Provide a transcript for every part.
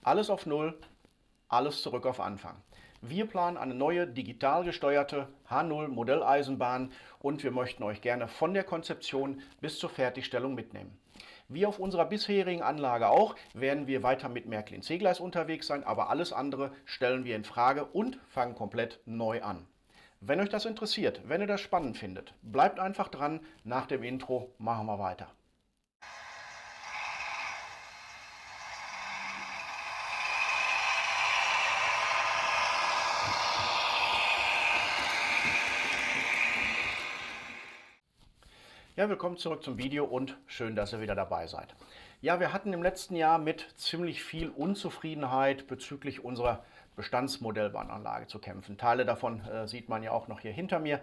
Alles auf Null, alles zurück auf Anfang. Wir planen eine neue digital gesteuerte H0 Modelleisenbahn und wir möchten euch gerne von der Konzeption bis zur Fertigstellung mitnehmen. Wie auf unserer bisherigen Anlage auch, werden wir weiter mit Märklin-C-Gleis unterwegs sein, aber alles andere stellen wir in Frage und fangen komplett neu an. Wenn euch das interessiert, wenn ihr das spannend findet, bleibt einfach dran. Nach dem Intro machen wir weiter. Ja, willkommen zurück zum Video und schön, dass ihr wieder dabei seid. Ja, wir hatten im letzten Jahr mit ziemlich viel Unzufriedenheit bezüglich unserer Bestandsmodellbahnanlage zu kämpfen. Teile davon sieht man ja auch noch hier hinter mir.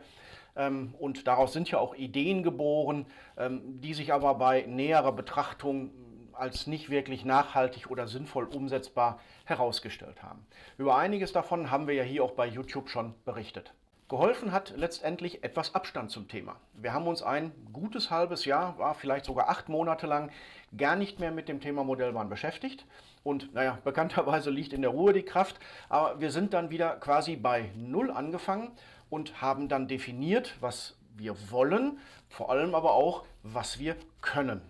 Und daraus sind ja auch Ideen geboren, die sich aber bei näherer Betrachtung als nicht wirklich nachhaltig oder sinnvoll umsetzbar herausgestellt haben. Über einiges davon haben wir ja hier auch bei YouTube schon berichtet. Geholfen hat letztendlich etwas Abstand zum Thema. Wir haben uns ein gutes halbes Jahr, war vielleicht sogar 8 Monate lang, gar nicht mehr mit dem Thema Modellbahn beschäftigt. Und naja, bekannterweise liegt in der Ruhe die Kraft, aber wir sind dann wieder quasi bei Null angefangen und haben dann definiert, was wir wollen, vor allem aber auch, was wir können.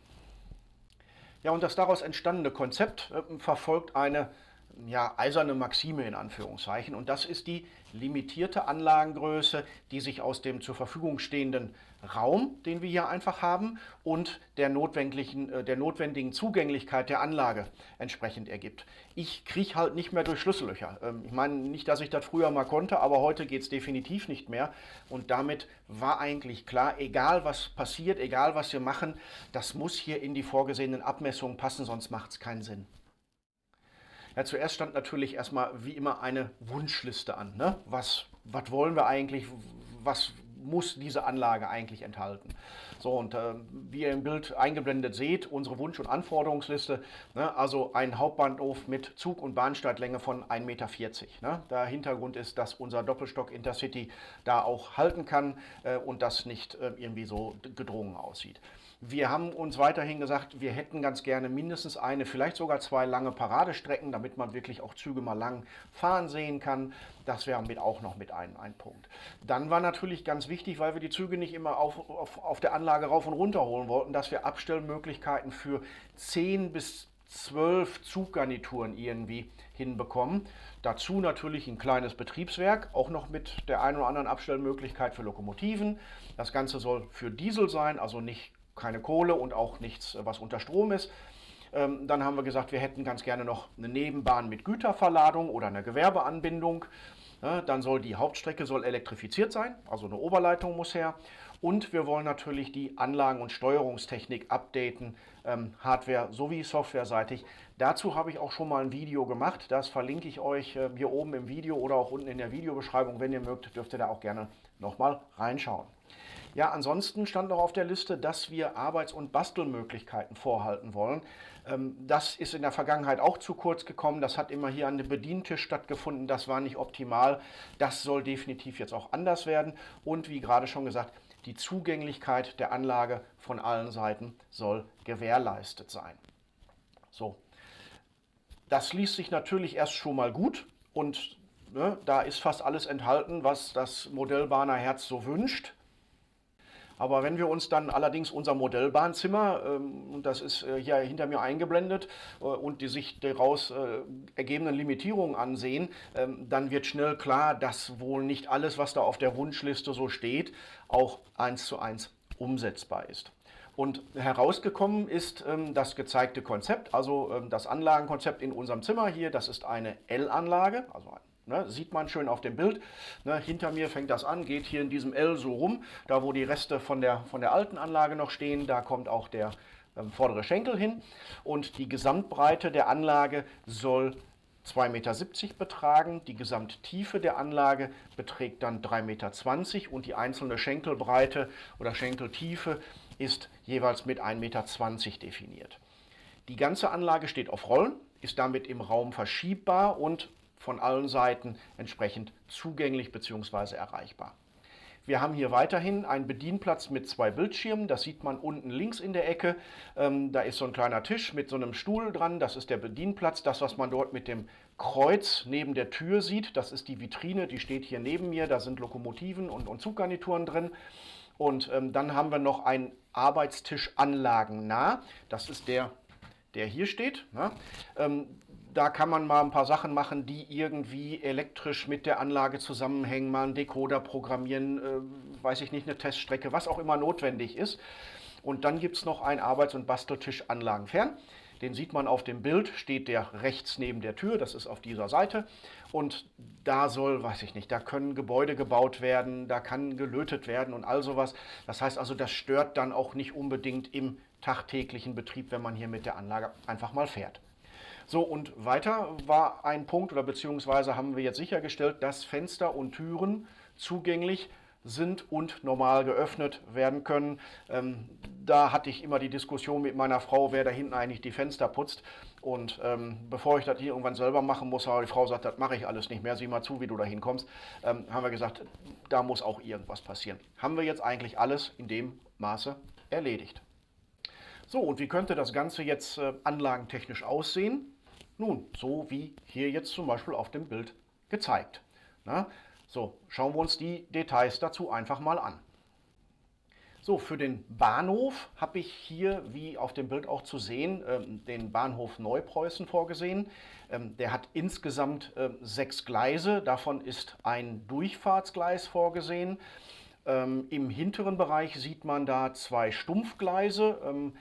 Ja, und das daraus entstandene Konzept verfolgt eine eiserne Maxime in Anführungszeichen, und das ist die limitierte Anlagengröße, die sich aus dem zur Verfügung stehenden Raum, den wir hier einfach haben, und der notwendigen Zugänglichkeit der Anlage entsprechend ergibt. Ich kriege halt nicht mehr durch Schlüssellöcher. Ich meine nicht, dass ich das früher mal konnte, aber heute geht es definitiv nicht mehr, und damit war eigentlich klar, egal was passiert, egal was wir machen, das muss hier in die vorgesehenen Abmessungen passen, sonst macht es keinen Sinn. Ja, zuerst stand natürlich erstmal wie immer eine Wunschliste an. Ne? Was wollen wir eigentlich, was muss diese Anlage eigentlich enthalten? So, und wie ihr im Bild eingeblendet seht, unsere Wunsch- und Anforderungsliste, ne? Also ein Hauptbahnhof mit Zug- und Bahnstartlänge von 1,40 Meter. Ne? Der Hintergrund ist, dass unser Doppelstock Intercity da auch halten kann und das nicht irgendwie so gedrungen aussieht. Wir haben uns weiterhin gesagt, wir hätten ganz gerne mindestens eine, vielleicht sogar 2 lange Paradestrecken, damit man wirklich auch Züge mal lang fahren sehen kann. Das wäre auch noch mit ein Punkt. Dann war natürlich ganz wichtig, weil wir die Züge nicht immer auf der Anlage rauf und runter holen wollten, dass wir Abstellmöglichkeiten für 10 bis 12 Zuggarnituren irgendwie hinbekommen. Dazu natürlich ein kleines Betriebswerk, auch noch mit der einen oder anderen Abstellmöglichkeit für Lokomotiven. Das Ganze soll für Diesel sein, also keine Kohle und auch nichts, was unter Strom ist. Dann haben wir gesagt, wir hätten ganz gerne noch eine Nebenbahn mit Güterverladung oder eine Gewerbeanbindung. Dann soll die Hauptstrecke elektrifiziert sein, also eine Oberleitung muss her. Und wir wollen natürlich die Anlagen- und Steuerungstechnik updaten, Hardware- sowie Softwareseitig. Dazu habe ich auch schon mal ein Video gemacht. Das verlinke ich euch hier oben im Video oder auch unten in der Videobeschreibung. Wenn ihr mögt, dürft ihr da auch gerne nochmal reinschauen. Ja, ansonsten stand noch auf der Liste, dass wir Arbeits- und Bastelmöglichkeiten vorhalten wollen. Das ist in der Vergangenheit auch zu kurz gekommen. Das hat immer hier an dem Bedientisch stattgefunden. Das war nicht optimal. Das soll definitiv jetzt auch anders werden. Und wie gerade schon gesagt, die Zugänglichkeit der Anlage von allen Seiten soll gewährleistet sein. So, das liest sich natürlich erst schon mal gut und ne, da ist fast alles enthalten, was das Modellbahnerherz so wünscht. Aber wenn wir uns dann allerdings unser Modellbahnzimmer, und das ist hier hinter mir eingeblendet, und die sich daraus ergebenden Limitierungen ansehen, dann wird schnell klar, dass wohl nicht alles, was da auf der Wunschliste so steht, auch 1:1 umsetzbar ist. Und herausgekommen ist das gezeigte Konzept, also das Anlagenkonzept in unserem Zimmer hier. Das ist eine L-Anlage, also sieht man schön auf dem Bild. Hinter mir fängt das an, geht hier in diesem L so rum. Da wo die Reste von der alten Anlage noch stehen, da kommt auch der vordere Schenkel hin. Und die Gesamtbreite der Anlage soll 2,70 Meter betragen. Die Gesamttiefe der Anlage beträgt dann 3,20 Meter und die einzelne Schenkelbreite oder Schenkeltiefe ist jeweils mit 1,20 Meter definiert. Die ganze Anlage steht auf Rollen, ist damit im Raum verschiebbar und von allen Seiten entsprechend zugänglich bzw. erreichbar. Wir haben hier weiterhin einen Bedienplatz mit zwei Bildschirmen. Das sieht man unten links in der Ecke. Da ist so ein kleiner Tisch mit so einem Stuhl dran. Das ist der Bedienplatz. Das, was man dort mit dem Kreuz neben der Tür sieht, das ist die Vitrine. Die steht hier neben mir. Da sind Lokomotiven und Zuggarnituren drin. Und dann haben wir noch einen Arbeitstisch anlagennah. Das ist der hier steht. Ne? Da kann man mal ein paar Sachen machen, die irgendwie elektrisch mit der Anlage zusammenhängen, mal einen Decoder programmieren, weiß ich nicht, eine Teststrecke, was auch immer notwendig ist. Und dann gibt es noch einen Arbeits- und Basteltisch anlagenfern. Den sieht man auf dem Bild, steht der rechts neben der Tür, das ist auf dieser Seite. Und da soll, weiß ich nicht, da können Gebäude gebaut werden, da kann gelötet werden und all sowas. Das heißt also, das stört dann auch nicht unbedingt im tagtäglichen Betrieb, wenn man hier mit der Anlage einfach mal fährt. So, und weiter war ein Punkt, oder beziehungsweise haben wir jetzt sichergestellt, dass Fenster und Türen zugänglich sind und normal geöffnet werden können. Da hatte ich immer die Diskussion mit meiner Frau, wer da hinten eigentlich die Fenster putzt. Und bevor ich das hier irgendwann selber machen muss, aber die Frau sagt, das mache ich alles nicht mehr, sieh mal zu, wie du da hinkommst, haben wir gesagt, da muss auch irgendwas passieren. Haben wir jetzt eigentlich alles in dem Maße erledigt. So, und wie könnte das Ganze jetzt anlagentechnisch aussehen? Nun, so wie hier jetzt zum Beispiel auf dem Bild gezeigt. Na, so, schauen wir uns die Details dazu einfach mal an. So, für den Bahnhof habe ich hier, wie auf dem Bild auch zu sehen, den Bahnhof Neupreußen vorgesehen. Der hat insgesamt 6 Gleise, davon ist ein Durchfahrtsgleis vorgesehen. Im hinteren Bereich sieht man da 2 Stumpfgleise.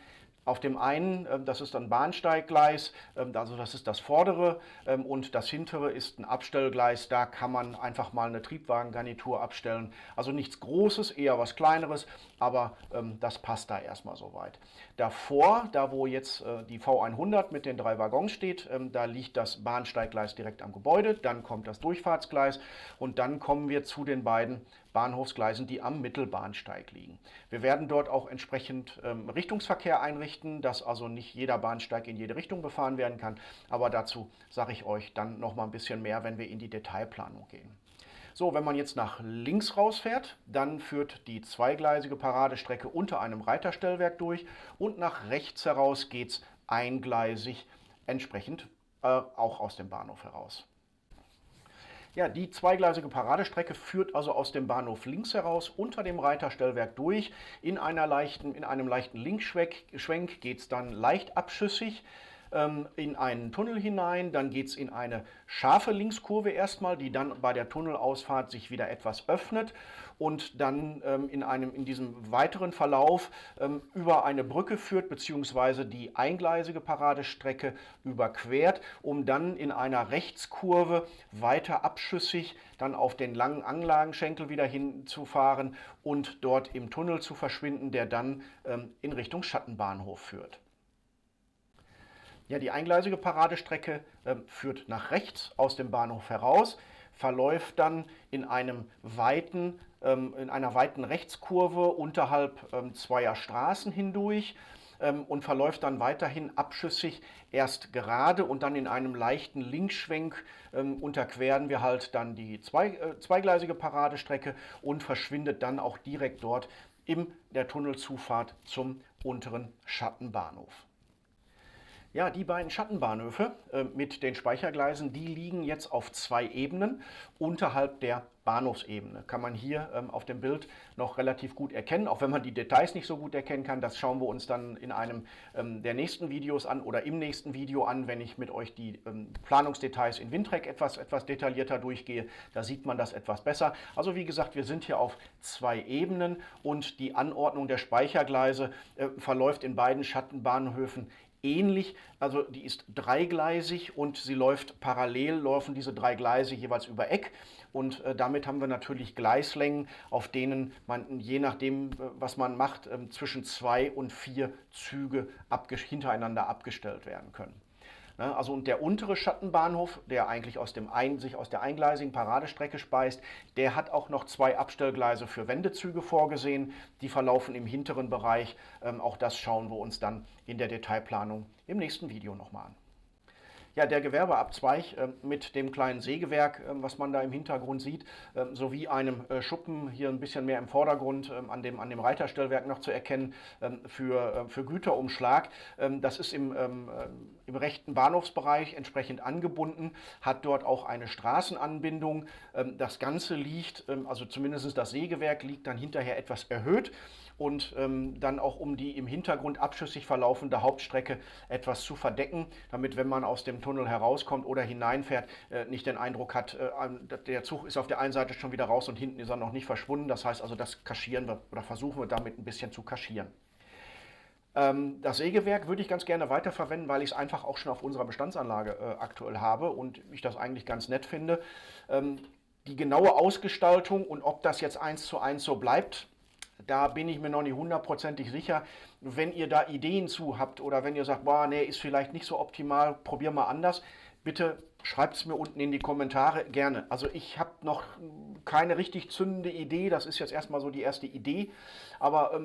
Auf dem einen, das ist ein Bahnsteiggleis, also das ist das vordere, und das hintere ist ein Abstellgleis. Da kann man einfach mal eine Triebwagengarnitur abstellen. Also nichts Großes, eher was Kleineres, aber das passt da erstmal soweit. Davor, da wo jetzt die V100 mit den 3 Waggons steht, da liegt das Bahnsteiggleis direkt am Gebäude. Dann kommt das Durchfahrtsgleis und dann kommen wir zu den beiden Bahnhofsgleisen, die am Mittelbahnsteig liegen. Wir werden dort auch entsprechend Richtungsverkehr einrichten, dass also nicht jeder Bahnsteig in jede Richtung befahren werden kann, aber dazu sage ich euch dann noch mal ein bisschen mehr, wenn wir in die Detailplanung gehen. So, wenn man jetzt nach links rausfährt, dann führt die zweigleisige Paradestrecke unter einem Reiterstellwerk durch und nach rechts heraus geht es eingleisig entsprechend auch aus dem Bahnhof heraus. Ja, die zweigleisige Paradestrecke führt also aus dem Bahnhof links heraus unter dem Reiterstellwerk durch. In einem leichten Linksschwenk geht es dann leicht abschüssig in einen Tunnel hinein. Dann geht es in eine scharfe Linkskurve erstmal, die dann bei der Tunnelausfahrt sich wieder etwas öffnet und dann in diesem weiteren Verlauf über eine Brücke führt, beziehungsweise die eingleisige Paradestrecke überquert, um dann in einer Rechtskurve weiter abschüssig dann auf den langen Anlagenschenkel wieder hinzufahren und dort im Tunnel zu verschwinden, der dann in Richtung Schattenbahnhof führt. Ja, die eingleisige Paradestrecke führt nach rechts aus dem Bahnhof heraus, verläuft dann in einer weiten Rechtskurve unterhalb zweier Straßen hindurch und verläuft dann weiterhin abschüssig erst gerade und dann in einem leichten Linksschwenk unterqueren wir halt dann die zweigleisige Paradestrecke und verschwindet dann auch direkt dort in der Tunnelzufahrt zum unteren Schattenbahnhof. Ja, die beiden Schattenbahnhöfe mit den Speichergleisen, die liegen jetzt auf 2 Ebenen unterhalb der Bahnhofsebene. Kann man hier auf dem Bild noch relativ gut erkennen, auch wenn man die Details nicht so gut erkennen kann. Das schauen wir uns dann in einem der nächsten Videos an oder im nächsten Video an, wenn ich mit euch die Planungsdetails in Windtrek etwas detaillierter durchgehe. Da sieht man das etwas besser. Also wie gesagt, wir sind hier auf 2 Ebenen und die Anordnung der Speichergleise verläuft in beiden Schattenbahnhöfen ähnlich, also die ist dreigleisig und sie läuft parallel, laufen diese 3 Gleise jeweils über Eck und damit haben wir natürlich Gleislängen, auf denen man je nachdem, was man macht, zwischen 2 und 4 Züge hintereinander abgestellt werden können. Also und der untere Schattenbahnhof, der eigentlich sich aus der eingleisigen Paradestrecke speist, der hat auch noch 2 Abstellgleise für Wendezüge vorgesehen. Die verlaufen im hinteren Bereich. Auch das schauen wir uns dann in der Detailplanung im nächsten Video nochmal an. Ja, der Gewerbeabzweig mit dem kleinen Sägewerk, was man da im Hintergrund sieht, sowie einem Schuppen hier ein bisschen mehr im Vordergrund an dem Reiterstellwerk noch zu erkennen für Güterumschlag. Das ist im rechten Bahnhofsbereich entsprechend angebunden, hat dort auch eine Straßenanbindung. Das Ganze liegt, also zumindest das Sägewerk liegt dann hinterher etwas erhöht und dann auch um die im Hintergrund abschüssig verlaufende Hauptstrecke etwas zu verdecken, damit, wenn man aus dem Tunnel herauskommt oder hineinfährt, nicht den Eindruck hat, der Zug ist auf der einen Seite schon wieder raus und hinten ist er noch nicht verschwunden. Das heißt also, das kaschieren wir oder versuchen wir damit ein bisschen zu kaschieren. Das Sägewerk würde ich ganz gerne weiterverwenden, weil ich es einfach auch schon auf unserer Bestandsanlage aktuell habe und ich das eigentlich ganz nett finde. Die genaue Ausgestaltung und ob das jetzt 1:1 so bleibt, da bin ich mir noch nicht hundertprozentig sicher. Wenn ihr da Ideen zu habt oder wenn ihr sagt, boah, nee, ist vielleicht nicht so optimal, probier mal anders, bitte schreibt es mir unten in die Kommentare gerne. Also ich habe noch keine richtig zündende Idee, das ist jetzt erstmal so die erste Idee, aber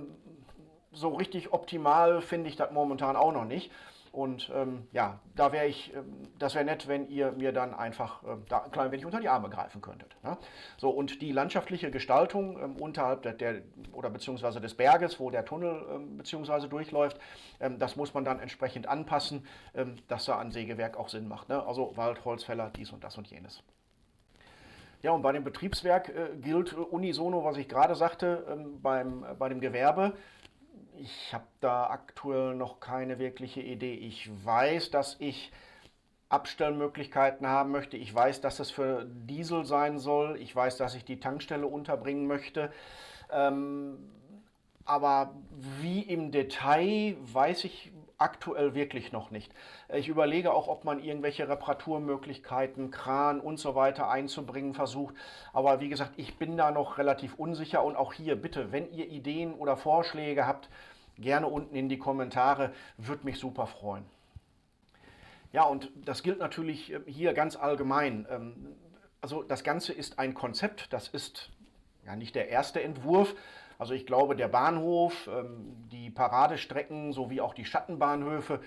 so richtig optimal finde ich das momentan auch noch nicht. Und ja, das wäre nett, wenn ihr mir dann einfach da ein klein wenig unter die Arme greifen könntet. Ja? So, und die landschaftliche Gestaltung unterhalb oder beziehungsweise des Berges, wo der Tunnel beziehungsweise durchläuft, das muss man dann entsprechend anpassen, dass da ein Sägewerk auch Sinn macht. Ne? Also Wald, Holzfäller, dies und das und jenes. Ja, und bei dem Betriebswerk gilt unisono, was ich gerade sagte, bei dem Gewerbe. Ich habe da aktuell noch keine wirkliche Idee. Ich weiß, dass ich Abstellmöglichkeiten haben möchte. Ich weiß, dass es für Diesel sein soll. Ich weiß, dass ich die Tankstelle unterbringen möchte. Aber wie im Detail weiß ich aktuell wirklich noch nicht. Ich überlege auch, ob man irgendwelche Reparaturmöglichkeiten, Kran und so weiter einzubringen versucht. Aber wie gesagt, ich bin da noch relativ unsicher. Und auch hier bitte, wenn ihr Ideen oder Vorschläge habt, gerne unten in die Kommentare, würde mich super freuen. Ja, und das gilt natürlich hier ganz allgemein. Also das Ganze ist ein Konzept, das ist ja nicht der erste Entwurf. Also ich glaube, der Bahnhof, die Paradestrecken sowie auch die Schattenbahnhöfe,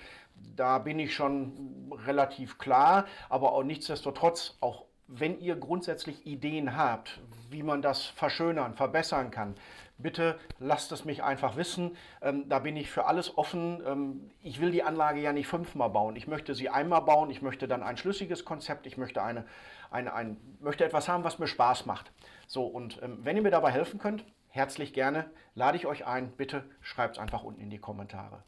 da bin ich schon relativ klar, aber auch nichtsdestotrotz, auch wenn ihr grundsätzlich Ideen habt, wie man das verschönern, verbessern kann, bitte lasst es mich einfach wissen. Da bin ich für alles offen. Ich will die Anlage ja nicht 5-mal bauen. Ich möchte sie einmal bauen. Ich möchte dann ein schlüssiges Konzept. Ich möchte, möchte etwas haben, was mir Spaß macht. So, und wenn ihr mir dabei helfen könnt, herzlich gerne, lade ich euch ein. Bitte schreibt es einfach unten in die Kommentare.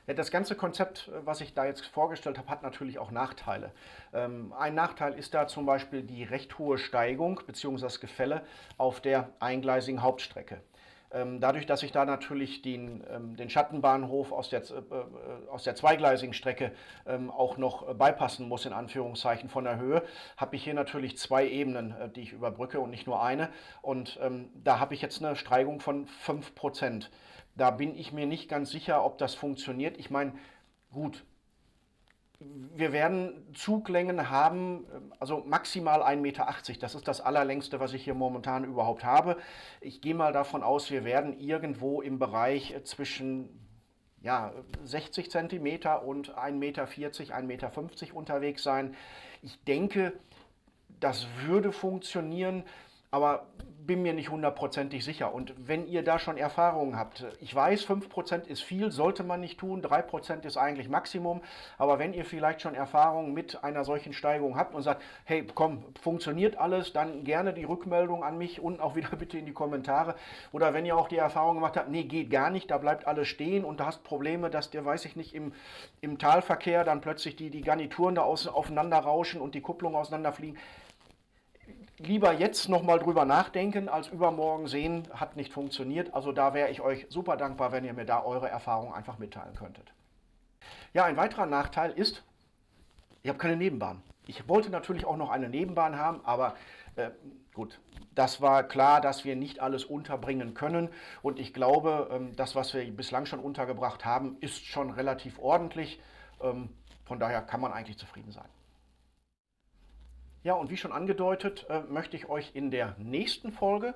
Ja, das ganze Konzept, was ich da jetzt vorgestellt habe, hat natürlich auch Nachteile. Ein Nachteil ist da zum Beispiel die recht hohe Steigung bzw. das Gefälle auf der eingleisigen Hauptstrecke. Dadurch, dass ich da natürlich den Schattenbahnhof aus der zweigleisigen Strecke auch noch beipassen muss, in Anführungszeichen von der Höhe, habe ich hier natürlich 2 Ebenen, die ich überbrücke und nicht nur eine. Und da habe ich jetzt eine Steigung von 5%. Da bin ich mir nicht ganz sicher, ob das funktioniert. Ich meine, gut, wir werden Zuglängen haben, also maximal 1,80 Meter. Das ist das allerlängste, was ich hier momentan überhaupt habe. Ich gehe mal davon aus, wir werden irgendwo im Bereich zwischen ja, 60 Zentimeter und 1,40 Meter, 1,50 Meter unterwegs sein. Ich denke, das würde funktionieren, aber bin mir nicht hundertprozentig sicher. Und wenn ihr da schon Erfahrungen habt, ich weiß, 5% ist viel, sollte man nicht tun, 3% ist eigentlich Maximum, aber wenn ihr vielleicht schon Erfahrungen mit einer solchen Steigung habt und sagt, hey, komm, funktioniert alles, dann gerne die Rückmeldung an mich und auch wieder bitte in die Kommentare. Oder wenn ihr auch die Erfahrung gemacht habt, nee, geht gar nicht, da bleibt alles stehen und du hast Probleme, dass dir, weiß ich nicht, im Talverkehr dann plötzlich die Garnituren da aufeinander rauschen und die Kupplungen auseinanderfliegen. Lieber jetzt nochmal drüber nachdenken, als übermorgen sehen, hat nicht funktioniert. Also da wäre ich euch super dankbar, wenn ihr mir da eure Erfahrungen einfach mitteilen könntet. Ja, ein weiterer Nachteil ist, ich habe keine Nebenbahn. Ich wollte natürlich auch noch eine Nebenbahn haben, aber gut, das war klar, dass wir nicht alles unterbringen können. Und ich glaube, das, was wir bislang schon untergebracht haben, ist schon relativ ordentlich. Von daher kann man eigentlich zufrieden sein. Ja, und wie schon angedeutet, möchte ich euch in der nächsten Folge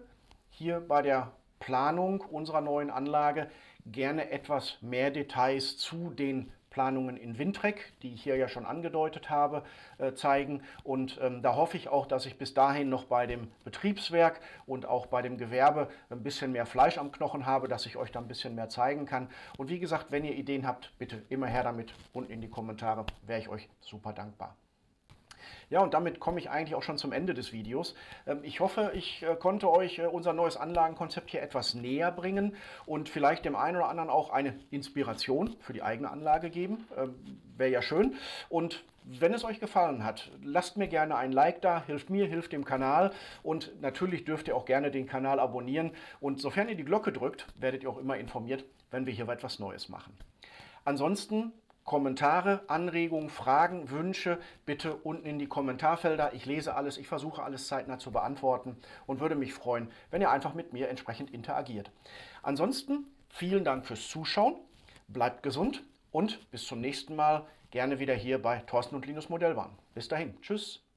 hier bei der Planung unserer neuen Anlage gerne etwas mehr Details zu den Planungen in Windreck, die ich hier ja schon angedeutet habe, zeigen. Und da hoffe ich auch, dass ich bis dahin noch bei dem Betriebswerk und auch bei dem Gewerbe ein bisschen mehr Fleisch am Knochen habe, dass ich euch da ein bisschen mehr zeigen kann. Und wie gesagt, wenn ihr Ideen habt, bitte immer her damit, unten in die Kommentare, wäre ich euch super dankbar. Ja, und damit komme ich eigentlich auch schon zum Ende des Videos. Ich hoffe, ich konnte euch unser neues Anlagenkonzept hier etwas näher bringen und vielleicht dem einen oder anderen auch eine Inspiration für die eigene Anlage geben. Wäre ja schön. Und wenn es euch gefallen hat, lasst mir gerne ein Like da, hilft mir, hilft dem Kanal und natürlich dürft ihr auch gerne den Kanal abonnieren und sofern ihr die Glocke drückt, werdet ihr auch immer informiert, wenn wir hier etwas Neues machen. Ansonsten Kommentare, Anregungen, Fragen, Wünsche bitte unten in die Kommentarfelder. Ich lese alles, ich versuche alles zeitnah zu beantworten und würde mich freuen, wenn ihr einfach mit mir entsprechend interagiert. Ansonsten vielen Dank fürs Zuschauen, bleibt gesund und bis zum nächsten Mal gerne wieder hier bei Thorsten und Linus Modellbahn. Bis dahin, tschüss.